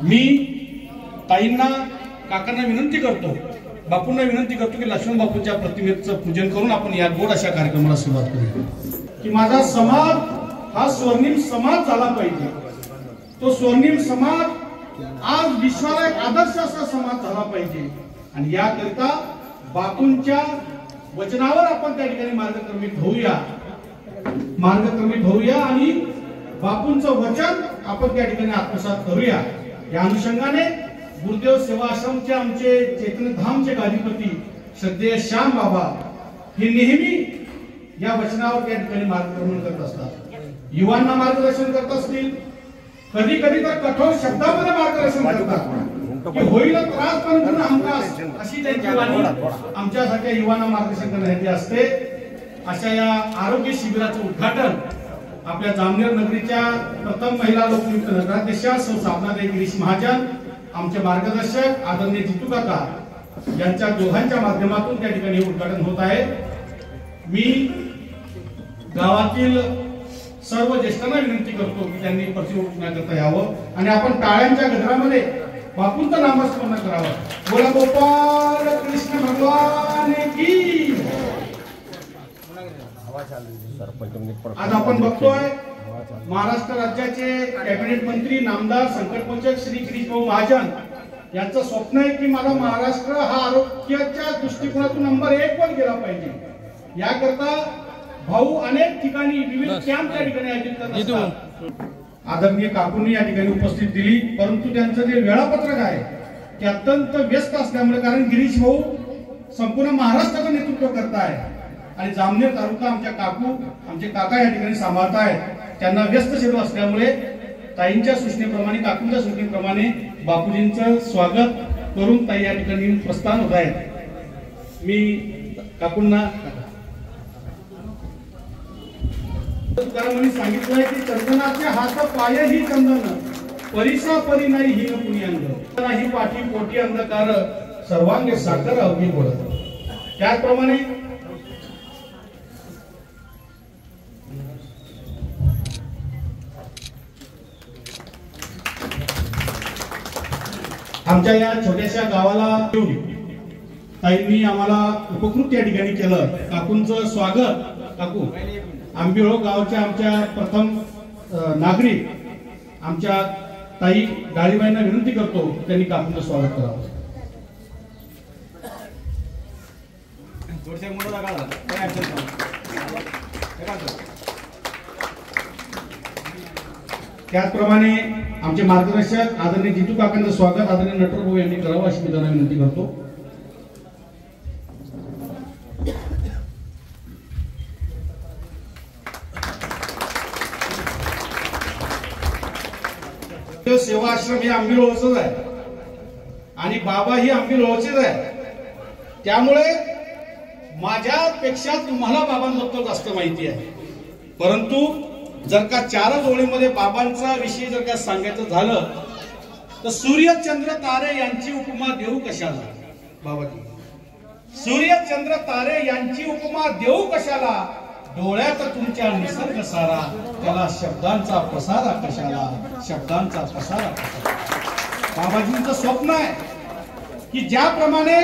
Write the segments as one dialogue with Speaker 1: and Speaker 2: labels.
Speaker 1: मी ताईंना काकांना विनंती करतो, बापूंना विनंती करतो की लक्ष्मण बापूंच्या प्रतिमेचं पूजन करून आपण या गोड अशा कार्यक्रमाला सुरुवात करूया की माझा समाज हा स्वर्णिम समाज झाला पाहिजे। तो स्वर्णिम समाज आज विश्वाला एक आदर्श असा समाज झाला पाहिजे आणि याकरिता बापूंच्या वचनावर आपण त्या ठिकाणी मार्गक्रमित होऊया आणि बापूंचं वचन आपण त्या ठिकाणी आत्मसात करूया। या अनुषंगाने गुरुदेव सेवा आश्रमचे आमचे चैतन्यधामचे गादीपती श्रद्धेय श्याम बाबा हे नेहमी या वचनावर त्या ठिकाणी मार्गक्रमण करत असतात, युवांना मार्गदर्शन करत असतील, कधी कधी तर कठोर शब्दामध्ये मार्गदर्शन करतात की होईल त्रास पण हमखास अशी त्यांची वाणी आमच्यासारख्या युवांना मार्गदर्शन करण्याची असते। अशा या आरोग्य शिबिराचं उद्घाटन आपल्या जामनेर नगरीच्या प्रथम महिला लोकनियुक्त नगराध्यक्षा सौ साधनाताई गिरीश महाजन, आमचे मार्गदर्शक आदरणीय जितू काका यांच्या दोघांच्या माध्यमातून त्या ठिकाणी उद्घाटन होत आहे। मी गावातील सर्व ज्येष्ठांना विनंती करतो की त्यांनी प्रतिष्ठा करता यावं आणि आपण टाळ्यांच्या गजरामध्ये बापूंचं नामस्मरण करावं। बोला गोपाल कृष्ण भगवान की। आज आपण बघतोय महाराष्ट्र राज्याचे कॅबिनेट मंत्री नामदार संकटमोचक श्री गिरीश भाऊ महाजन यांचं स्वप्न आहे की माझा महाराष्ट्र हा आरोग्याच्या दृष्टिकोनातून नंबर 1 वर गेला पाहिजे। याकरता भाऊ अनेक ठिकाणी विविध कॅम्प त्या ठिकाणी आयोजित करत असतात। आदरणीय काकूंनी या ठिकाणी उपस्थित दिली, परंतु त्यांचं जे वेळापत्रक आहे ते अत्यंत व्यस्त असल्यामुळे, कारण गिरीश भाऊ संपूर्ण महाराष्ट्राचं नेतृत्व करताय आणि जामनेर तालुका आमचे काका या ठिकाणी सांभाळत आहेत, त्यांना व्यस्त शेड्यूल असल्यामुळे ताईंच्या सूचनेप्रमाणे काकूंच्या सूचनेप्रमाणे बापूजींचं स्वागत करून ताई या ठिकाणी प्रस्थान होत आहेत। मी काकूंना सांगितलंय की चंदनाचे हात पाय ही चंदन, परिसा परी नाही ही कुणी अंग, नाही पाठी पोटी अंधकार, सर्वांगे साखर अवघी गोड। त्याचप्रमाणे आमच्या या छोट्याशा गावाला ताईंनी आम्हाला उपकृत या ठिकाणी केलं। काकूंचं स्वागत, काकू आंबिळो गावच्या आमच्या प्रथम नागरिक आमच्या ताई डाळीबाईंना विनंती करतो त्यांनी काकूंचं स्वागत करावं। त्याचप्रमाणे आमचे मार्गदर्शक आदरणीय जितू काकांचं स्वागत आदरणीय नटवर भाऊ यांनी करावं अशी मी त्यांना विनंती करतो। सेवा आश्रम हे आंबिळोळचंच आहे आणि बाबा ही आंबिळोळचेच आहे, त्यामुळे माझ्यापेक्षा तुम्हाला बाबांबद्दल जास्त माहिती आहे। परंतु जर का 4 ओळीमध्ये बाबांचा विषय जर का सांगायचं झालं तर सूर्य चंद्र तारे यांची उपमा देऊ कशाला बाबाजी, सूर्य चंद्र तारे यांची उपमा देऊ कशाला, डोळ्यात तुमच्या निसर्ग सारा, त्याला शब्दांचा पसारा कशाला, शब्दांचा पसारा कशाला। बाबाजींचं स्वप्न आहे की ज्याप्रमाणे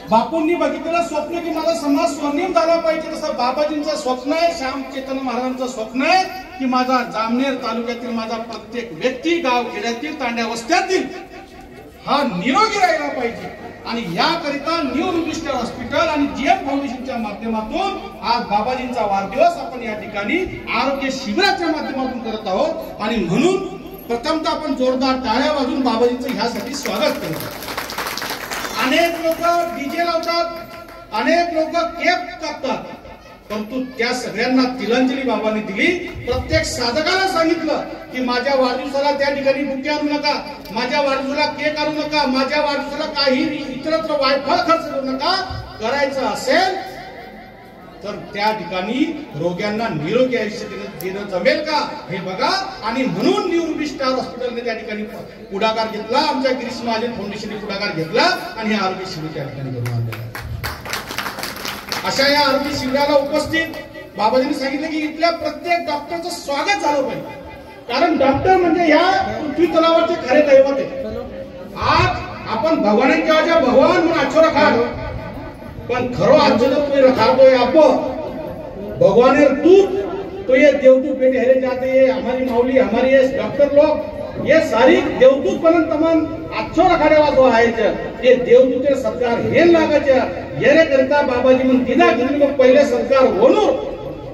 Speaker 1: बापूंनी बघितलेलं स्वप्न की माझा समाज स्वर्णिम झाला पाहिजे, तसं बाबाजींचं स्वप्न आहे, श्याम चेतन महाराजांचं स्वप्न आहे की माझा जामनेर तालुक्यातील माझा प्रत्येक व्यक्ती गाव खेड्यातील तांड्या वस्त्यातील हा निरोगी राहिला पाहिजे। आणि याकरिता न्यू रुबिस्टर हॉस्पिटल आणि जीएम फाउंडेशनच्या माध्यमातून आज बाबाजींचा वाढदिवस आपण या ठिकाणी आरोग्य शिबिराच्या माध्यमातून करत आहोत आणि म्हणून प्रथमतः आपण जोरदार टाळ्या वाजवून बाबाजींचं ह्यासाठी स्वागत करतो। अनेक लोक डीजे लावतात, अनेक लोक केक कापतात, परंतु त्या सगळ्यांना तिलांजली बाबांनी दिली। प्रत्येक साधकाला सांगितलं की माझ्या वाढदिवसाला त्या ठिकाणी बुके आणू नका, माझ्या वाढदिवसाला केक आणू नका, माझ्या वाढदिवसाला काही इतरत्र वायफळ खर्च करू नका, करायचं असेल तर त्या ठिकाणी रोग्यांना निरोगी आयुष्य देणं जमेल का हे बघा। आणि म्हणून न्यू रुबिस्टर हॉस्पिटलने त्या ठिकाणी पुढाकार घेतला, आमच्या गिरीश महाजन फाउंडेशनने पुढाकार घेतला आणि हे आरोग्य शिबिर त्या ठिकाणी करून आणलेलं आहे। अशा या आरोग्य शिबिराला उपस्थित बाबाजींनी सांगितलं की इथल्या प्रत्येक डॉक्टरचं स्वागत झालं पाहिजे। कारण डॉक्टर म्हणजे या पृथ्वी तलावाचे खरे दैवत आहे. आज आपण भगवानांच्या भगवान म्हणून आचो रखा, पण खरो आचो तुम्ही रखातोय आप भगवानेर दूत तो ये देवदूत बेटे हेरे जाते, ये हमारी माऊली हमारी ये डॉक्टर लोग ये सारी देवदूत बनन तमन अच्छो रखाडे वाजो आहे. ये देवदूते सत्कार हे लागायचे येरे करता बाबाजी म्हणून दिना घेऊन मग पहिले सत्कार होणूर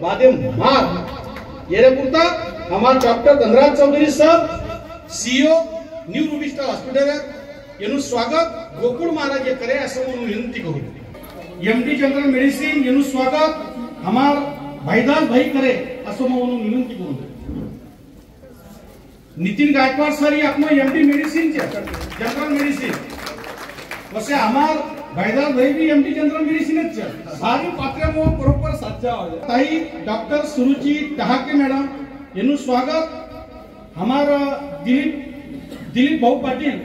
Speaker 1: बादे मार येरे पुरता हमार doctor Dhanraj Chaudhary sahab CEO new Ruby star hospital येनु स्वागत गोकुळ महाराज ये करे असं म्हणून विनंती करू. एमडी जनरल मेडिसिन येनु स्वागत हमार भाईदास भाई करे असं म्हणून विनंती करू. नितीन गायकवाड सर आपण एमडी मेडिसिन जनरल मेडिसिन वैसे हमार भाईदास भाई भी एमडी जनरल मेडिसिन सारी पात्र बरोबर साचा ताई डॉक्टर सुरुचि टहाके मैडम येनु स्वागत हमार दिलीप भाऊ पाटील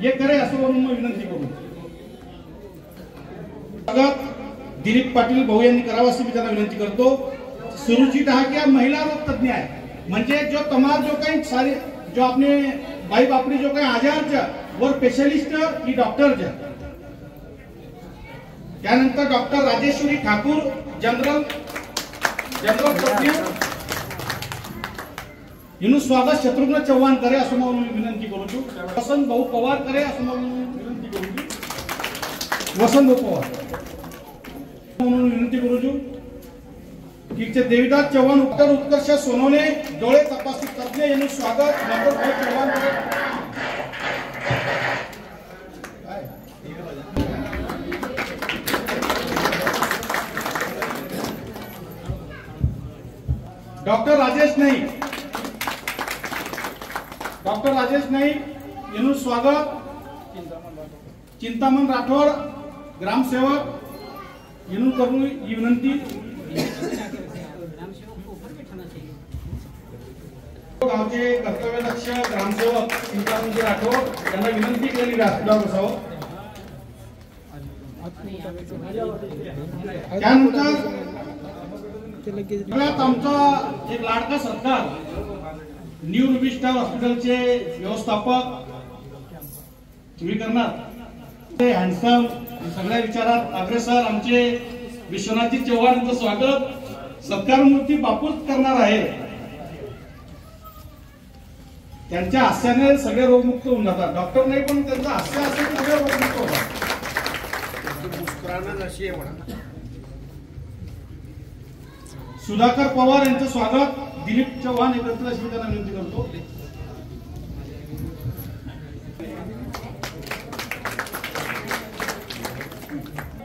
Speaker 1: ये करे असं म्हणून विनंती करू. स्वागत दिलीप पाटील भाऊ यांनी करावं अशी मी त्यांना विनंती करतो. सुरुचि टहाके महिला रोग तज्ञ आहे, म्हणजे जो तमाम जो काही सारे जो आपने बाई बापरी जो काही आजार वर स्पेशलिस्ट ही डॉक्टर त्यानंतर डॉक्टर राजेश्वरी ठाकूर जनरल तज्ञ येनु स्वागत शत्रुघ्न चव्हाण करे असं म्हणून विनंती करू. वसंत भाऊ पवार करे असं म्हणून विनंती करू. वसंत भाऊ पवार म्हणून विनंती करू. तिचे देवीदास चव्हाण उत्तर उत्कर्ष सोनवणे डोळे तपासणी तज्ञ येनु स्वागत डॉक्टर भाऊ चव्हाण करे. डॉक्टर राजेश नाईक येनु स्वागत चिंतामण राठोड ग्रामसेवक येनु करू ही विनंती. गावचे कर्तव्यदक्ष ग्रामसेवक चिंतामणजी राठोड यांना विनंती केली व्यासपीठावर बसावं. त्यानंतर आमचा एक लाडका सरकार न्यू रुबी स्टार हॉस्पिटलचे व्यवस्थापक तुम्ही करणार हँडसम सगळ्या विचारात अग्रेसर आमचे विश्वनाथजी चव्हाण यांचं स्वागत सत्कार मूर्ती बापूच करणार आहे. त्यांच्या हास्याने सगळे रोगमुक्त होऊन जातात. डॉक्टर नाही पण त्यांचं हास्य असेल सगळे रोगमुक्त होतात. सुधाकर पवार यांचं स्वागत दिलीप चव्हाण एकत्र अशी त्यांना विनंती करतो.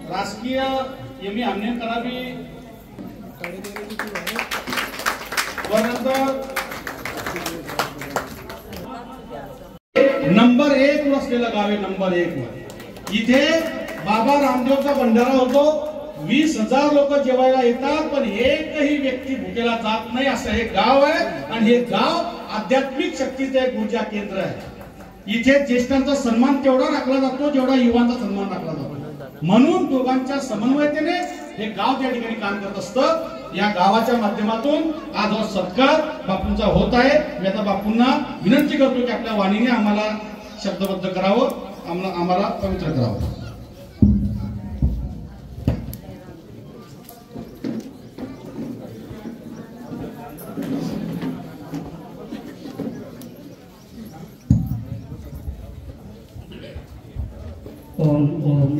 Speaker 1: राजकीय एमी हमने करावी नंबर 1 वर असलेलं गाव आहे. नंबर 1 वर इथे बाबा रामदेवचा भंडारा होतो. 20,000 लोक जेवायला येतात, पण एकही व्यक्ती भुकेला जात नाही असं हे गाव आहे. आणि हे गाव आध्यात्मिक शक्तीचं एक ऊर्जा केंद्र आहे. इथे ज्येष्ठांचा सन्मान तेवढा राखला जातो जेवढा युवांचा सन्मान राखला जातो. म्हणून दोघांच्या समन्वयतेने हे गाव त्या ठिकाणी काम करत असतं. या गावाच्या माध्यमातून आज हा सत्कार बापूंचा होत आहे. मी आता बापूंना विनंती करतो की आपल्या वाणीने आम्हाला शब्दबद्ध करावं, आम्हाला पवित्र करावं.
Speaker 2: ओम ओम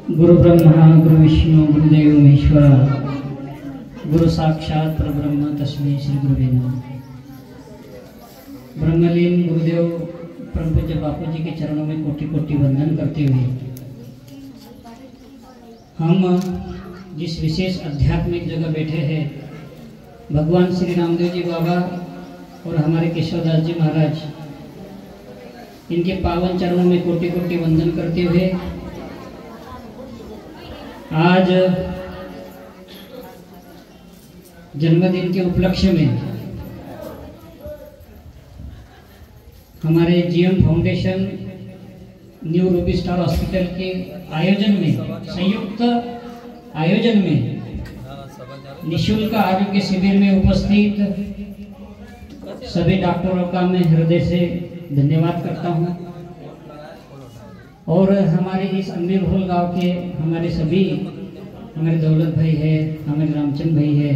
Speaker 2: गुरु ब्रह्मा गुरु विष्णु गुरुदेव महेश्वरा गुरु साक्षात परब्रह्म तस्मै श्री गुरुवे नमः. ब्रह्मलीन गुरुदेव परम पूज्य बापू जी के चरणों में कोटि कोटि वंदन करते हुए हम जिस विशेष आध्यात्मिक जगह बैठे हैं, भगवान श्री रामदेव जी बाबा और हमारे केशवदास जी महाराज, इनके पावन चरणों में कोटि कोटि वंदन करते हुए आज जन्मदिन के उपलक्ष्य में हमारे GM foundation new Ruby star hospital के आयोजन में, संयुक्त आयोजन में निःशुल्क आरोग्य शिविर में उपस्थित सभी डॉक्टरों का मैं हृदय से धन्यवाद करता हूँ। और हमारे इस अमीरहोल गांव के हमारे दौलत भाई है, हमारे रामचंद भाई है,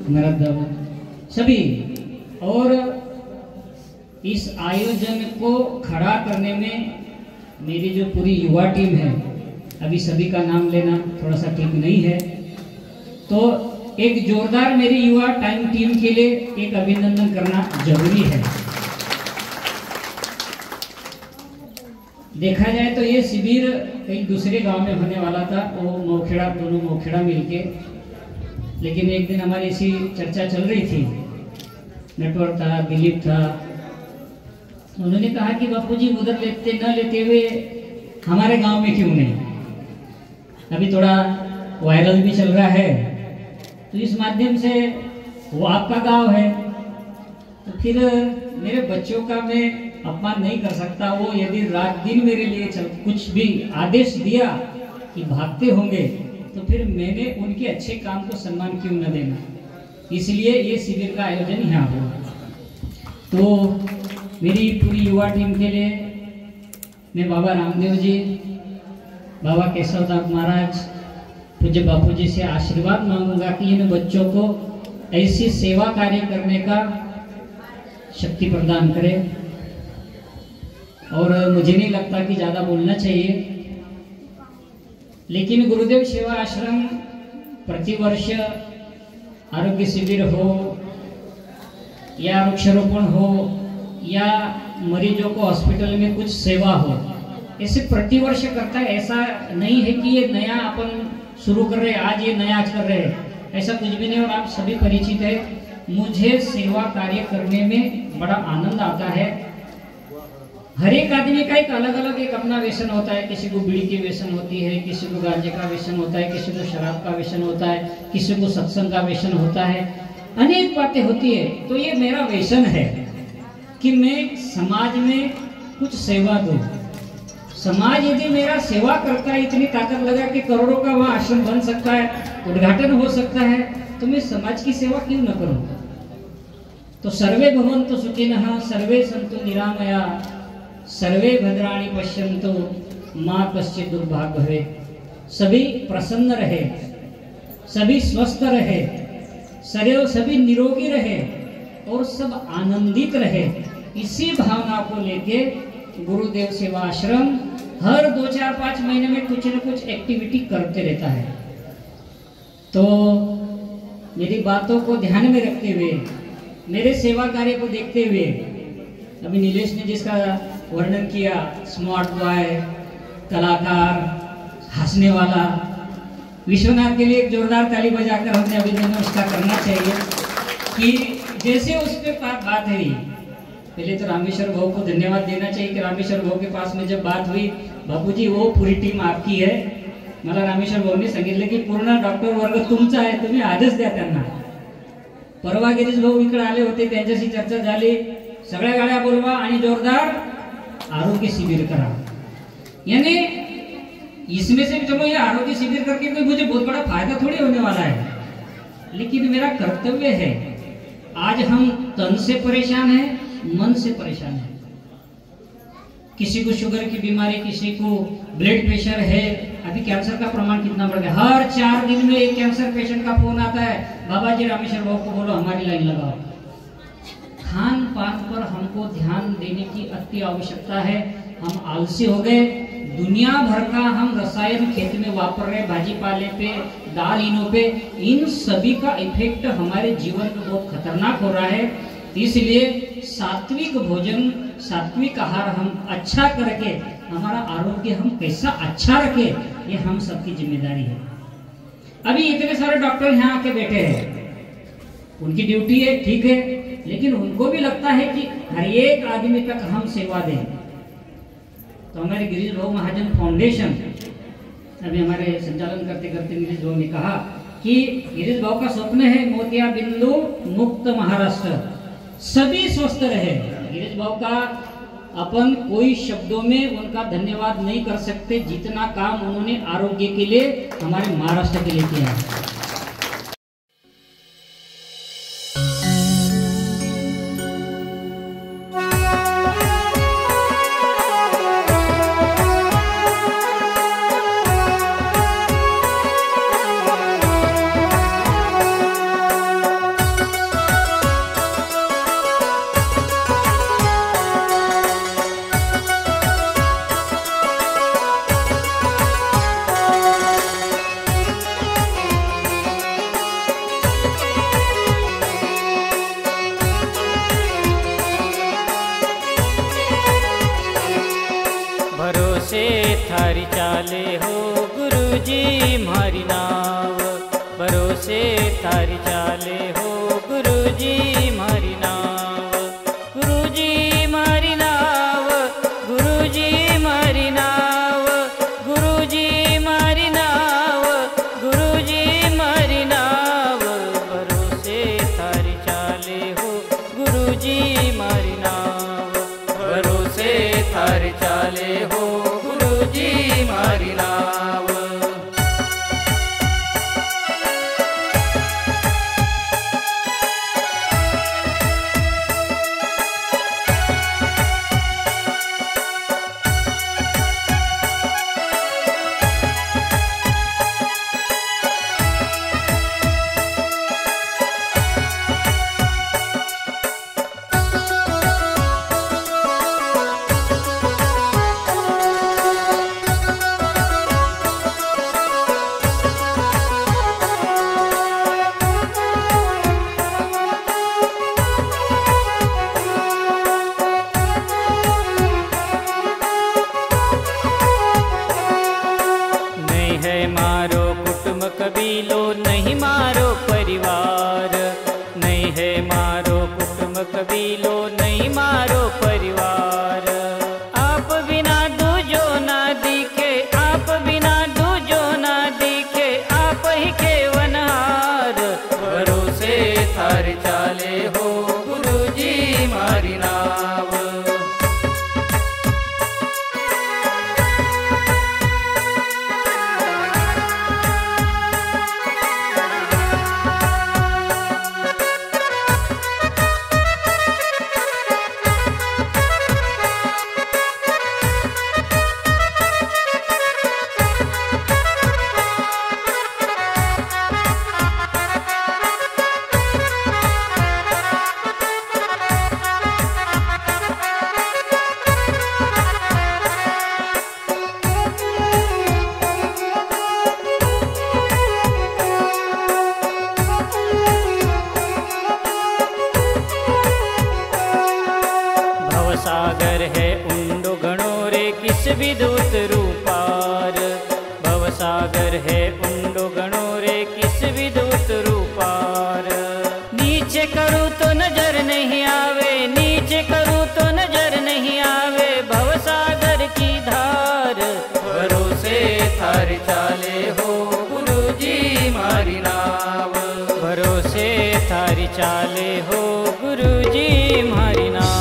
Speaker 2: हमारा दौलत सभी, और इस आयोजन को खड़ा करने में मेरी जो पूरी युवा टीम है, अभी सभी का नाम लेना थोड़ा सा ठीक नहीं है, तो एक जोरदार मेरी युवा टाइम टीम के लिए एक अभिनंदन करना जरूरी है। देखा जाए तो ये शिविर कहीं दूसरे गांव में होने वाला था, वो मोखेड़ा, दोनों मोखेड़ा मिलके, लेकिन एक दिन हमारी ऐसी चर्चा चल रही थी, नेटवर्क था, दिलीप था, उन्होंने कहा कि बापूजी उधर लेते हुए हमारे गांव में क्यों नहीं। अभी थोड़ा वायरल भी चल रहा है, तो इस माध्यम से वो आपका गांव है, तो फिर मेरे बच्चों का मैं अपमान नहीं कर सकता। वो यदि रात दिन मेरे लिए कुछ भी आदेश दिया कि भागते होंगे, तो फिर मैंने उनके अच्छे काम को सम्मान क्यों न देना। इसलिए ये शिविर का आयोजन यहाँ हुआ। तो मेरी पूरी युवा टीम के लिए मैं बाबा रामदेव जी, बाबा केशवदास महाराज, पूज्य बापू जी से आशीर्वाद मांगूंगा कि इन बच्चों को ऐसी सेवा कार्य करने का शक्ति प्रदान करें। और मुझे नहीं लगता कि ज़्यादा बोलना चाहिए, लेकिन गुरुदेव सेवा आश्रम प्रतिवर्ष आरोग्य शिविर हो या वृक्षारोपण हो या मरीजों को हॉस्पिटल में कुछ सेवा हो, ऐसे प्रतिवर्ष करता है। ऐसा नहीं है कि ये नया अपन शुरू कर रहे हैं, आज ये नया कर रहे हैं, ऐसा कुछ भी नहीं। और आप सभी परिचित है, मुझे सेवा कार्य करने में बड़ा आनंद आता है। हर एक आदमी का एक अलग अलग एक अपना व्यसन होता है। किसी को बीड़ी की व्यसन होती है, किसी को गांजे का व्यसन होता है, किसी को शराब का व्यसन होता है, किसी को सत्संग का व्यसन होता है, अनेक बातें होती है। तो ये मेरा व्यसन है कि मैं समाज में कुछ सेवा दूं। समाज यदि मेरा सेवा करता है, इतनी ताकत लगा कि करोड़ों का वहाँ आश्रम बन सकता है, उद्घाटन हो सकता है, तो मैं समाज की सेवा क्यों न करूं। तो सर्वे भवन्तु सुखिनः, सर्वे सन्तु निरामया, सर्वे भद्राणि पश्यन्तु, मां कश्चित् दुर्भाग् भवेत्। सभी प्रसन्न रहे, सभी स्वस्थ रहे, सभी निरोगी रहे और सब आनंदित रहे। इसी भावना को लेके गुरुदेव सेवा आश्रम हर 2-4-5 महीने में कुछ न कुछ एक्टिविटी करते रहता है। तो मेरी बातों को ध्यान में रखते हुए, मेरे सेवा कार्य को देखते हुए, अभी नीलेश ने जिसका वर्णन किया, स्मार्ट बॉय, कलाकार, हंसने वाला, विश्वनाथ के लिए एक जोरदार ताली बजाकर हमने अभिनंदन उसका करना चाहिए कि जैसे उस पर बात है। पहले तो रामेश्वर भाऊ को धन्यवाद देना चाहिए कि रामेश्वर भाऊ के पास में जब बात हुई, बापूजी वो पूरी टीम आपकी है, मला रामेश्वर भाऊने सांगितलं की पूर्ण डॉक्टर वर्ग तुमचा आहे, तुम्ही आदेश द्या त्यांना। परवा गिरीश भाऊ इकडे आले होते, त्यांच्याशी चर्चा झाली, सगळ्या गाड्या बोलवा आणि जोरदार आरोग्य शिविर करा। यानी इसमें से चलो ये आरोग्य शिविर करके कोई मुझे बहुत बड़ा फायदा थोड़ी होने वाला है, लेकिन मेरा कर्तव्य है। आज हम तन से परेशान हैं, मन से परेशान है। किसी को शुगर की बीमारी, किसी को ब्लड प्रेशर है। अभी कैंसर का प्रमाण कितना बढ़ गया, हर 4 दिन में एक कैंसर पेशेंट का फोन आता है, बाबा जी रामेश्वर भाऊ को बोलो हमारी लाइन लगाओ। खान पान पर हमको ध्यान देने की अति आवश्यकता है। हम आलसी हो गए, दुनिया भर का हम रसायन खेत में वापर रहे, भाजी पाले पे, दाल इनों पे, इन सभी का इफेक्ट हमारे जीवन में बहुत खतरनाक हो रहा है। इसलिए सात्विक भोजन, सात्विक आहार हम अच्छा करके हमारा आरोग्य हम कैसा अच्छा रखे, ये हम सबकी जिम्मेदारी है। अभी इतने सारे डॉक्टर यहाँ आके बैठे हैं, उनकी ड्यूटी है, ठीक है, लेकिन उनको भी लगता है कि हर एक आदमी तक हम सेवा दें। तो हमारे गिरीश भाऊ महाजन फाउंडेशन, अभी हमारे संचालन करते करते गिरीश भाऊ ने कहा कि गिरीश भाऊ का स्वप्न है मोतिया बिंदु मुक्त महाराष्ट्र, सभी स्वस्थ रहे। गिरीश भाऊ का अपन कोई शब्दों में उनका धन्यवाद नहीं कर सकते, जितना काम उन्होंने आरोग्य के लिए, हमारे महाराष्ट्र के लिए किया है।
Speaker 3: थारी चाले हो गुरुजी मारी नाव, भरोसे थारी चाले हो गुरुजी मारी नाव, गुरुजी मारी नाव, गुरुजी मारी नाव, गुरुजी मारी नाव, गुरुजी मारी नाव, भरोसे थारी चाले हो गुरुजी मारी नाव, भरोसे थारी चाले हो गुरुजी मारी नाव। मारो कुटुंब कबीलो नहीं मारो परिवार, नहीं है मारो कुटुंब कबीलो नहीं मारो परिवार, आप बिना दूजो ना दिखे, आप बिना दूजो ना दिखे, आप ही केवनहार, भरोसे थारे चाले हो गुरुजी मारी नाव। सागर है उंडो घणो रे किस विदुत रूपार, भवसागर है उंडो घणो रे किस विदुत रूपार, नीचे करूँ तो नजर नहीं आवे, नीचे करूँ तो नजर नहीं आवे, भवसागर की धार, भरोसे थारे चाले हो गुरुजी मारी नाव, भरोसे थारी चाले हो गुरुजी मारी नाव।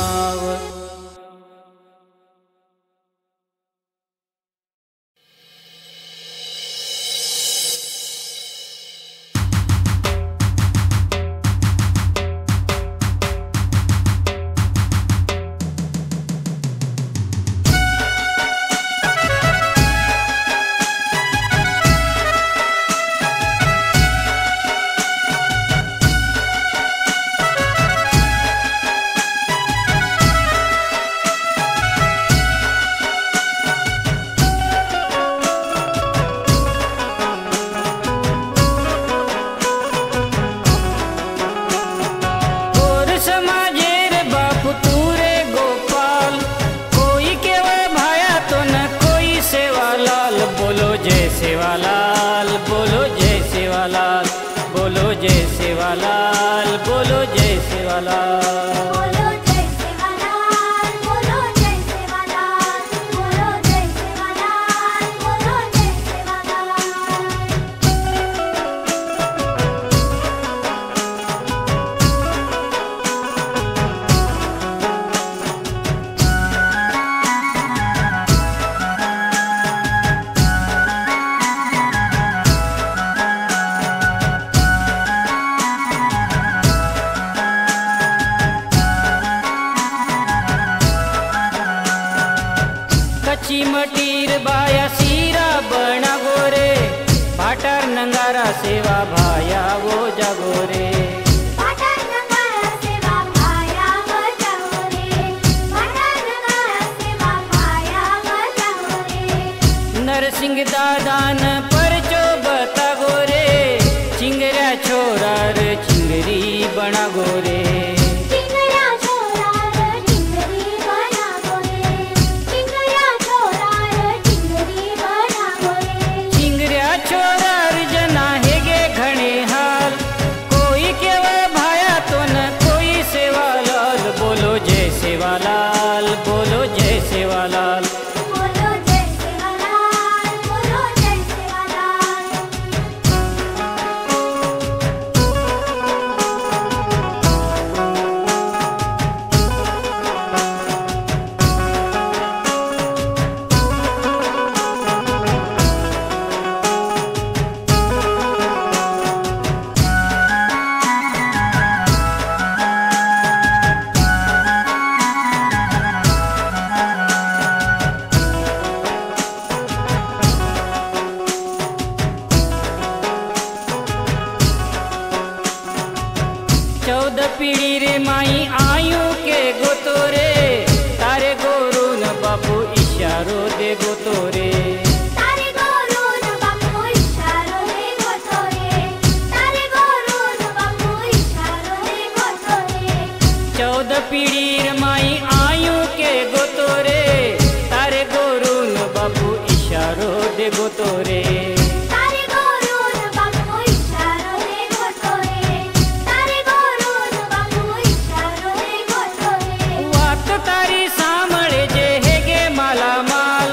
Speaker 3: सेवालाल बोलो जय सेवालाल, बोलो जय सेवालाल, बोलो जय सेवालाल,
Speaker 4: बोलो जय सेवालाल, बोलो जय सेवालाल, बोलो जय सेवालाल, बोलो जय सेवालाल।
Speaker 3: मटीर बाया सीरा बना गोरे, पाटर नंगारा सेवा भाया वो जागोरे,
Speaker 4: पाटर नंगारा सेवा भाया वो जागोरे, पाटर नंगारा सेवा भाया वो जागोरे।
Speaker 3: नरसिंह दादान परचो बता गोरे, चिंगरा छोरार चिंगरी बना गोरे,
Speaker 4: चिंगरा छोरार चिंगरी बना गोरे, चिंगरा छोरार चिंगरी
Speaker 3: बोलो जय सेवालाल।
Speaker 4: बोलो जय सेवालाल, बोलो जय सेवालाल।
Speaker 3: चौदह पीढ़ी रे माई आयु के गोतोरे, तारे गोरू न बापू इशारो दे गोतोरे।
Speaker 4: तारे गोरून बापू इशारो दे गोतोरे, तारे गोरून बापू इशारो दे गोतोरे।
Speaker 3: चौदह पीढ़ी रे माई आयु के गोतोरे, तारे गोरू न बापू इशारो दे गोतोरे।
Speaker 4: तारे गोरून बापू इशारो दे गोतोरे, तारे गोरून बापू इशारो दे गोतोरे।
Speaker 3: वात तारी सांभळे जे हेगे मालामाल,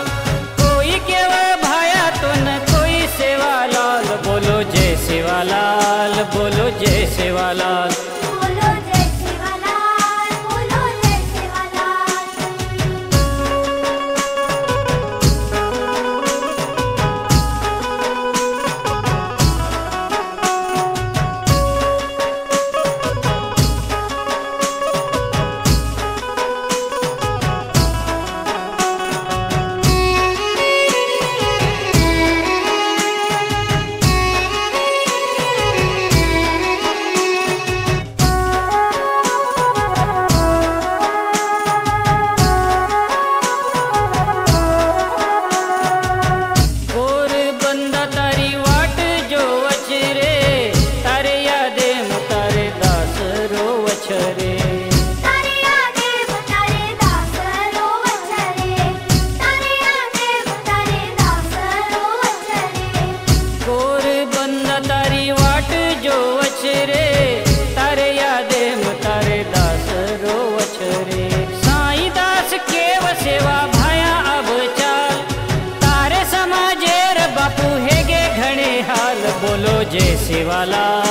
Speaker 3: कोई केवळ भाया तो न कोई सेवालाल। बोलो जय सेवालाल, बोलो जय सेवालाल।
Speaker 4: बोलो जय सेवालाल, बोलो जय सेवालाल।
Speaker 3: गोर बंदा तारी वाट जो वचरे, तारे यादे तारे दास रो वछरे।
Speaker 4: तारे यादे तारे दास रो वचरे, तारे यादे तारे दास रो वचरे।
Speaker 3: गोर बंदा तारी वाट जो वचरे, तारे यादे तारे दास रो वछरे। साईं दास केव सेवा भाया अब चाल, तारे समाजेर बापू हेगे घणे हाल। बोलो जय सेवालाल,